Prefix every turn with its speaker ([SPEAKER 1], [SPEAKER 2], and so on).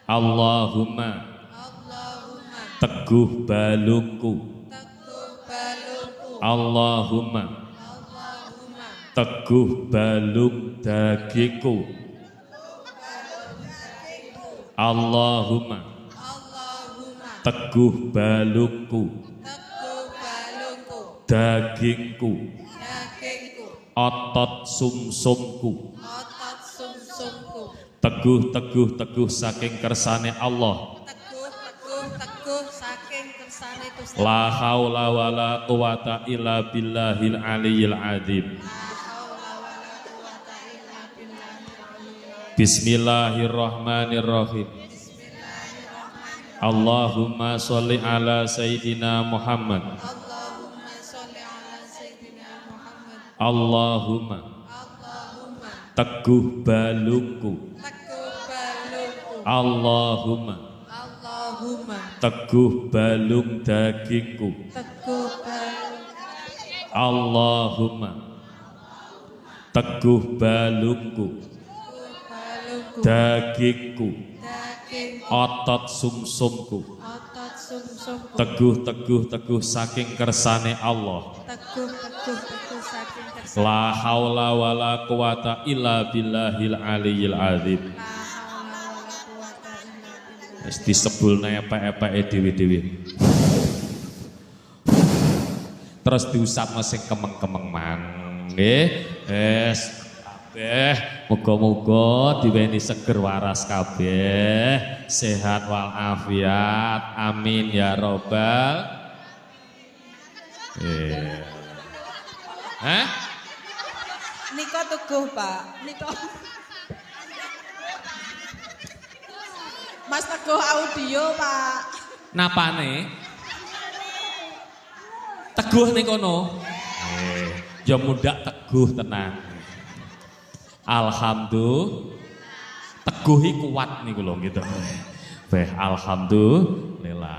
[SPEAKER 1] Allahumma teguh balungku. Allahumma teguh balung dagingku. Allahumma teguh balungku, dagingku, otot sumsumku, teguh saking kersane Allah. La haula wala quwata illa billahil aliyyil adzim. Bismillahirrahmanirrahim. Allahumma sholli ala sayyidina Muhammad. Allahumma teguh balungku. Allahumma teguh balung dagingku. Allahumma teguh balungku, dagingku, otot sumsumku. Teguh saking kersane Allah. La haula wala quwata illa billahil aliyyil adzim. Wis disebulne epek-epeke dhewe-dhewe. Terus diusap sing kemeng-kemeng man. Nggih. Wis kabeh muga-muga diweni seger waras kabeh, sehat wal afiat. Amin ya robbal.
[SPEAKER 2] Nika teguh, Pak. Nika. Mas teguh audio, Pak.
[SPEAKER 1] Napane? Teguh ning kono. Ya mundak teguh tenang. Alhamdulillah. Teguhi kuat niku lho gitu. Alhamdulillah.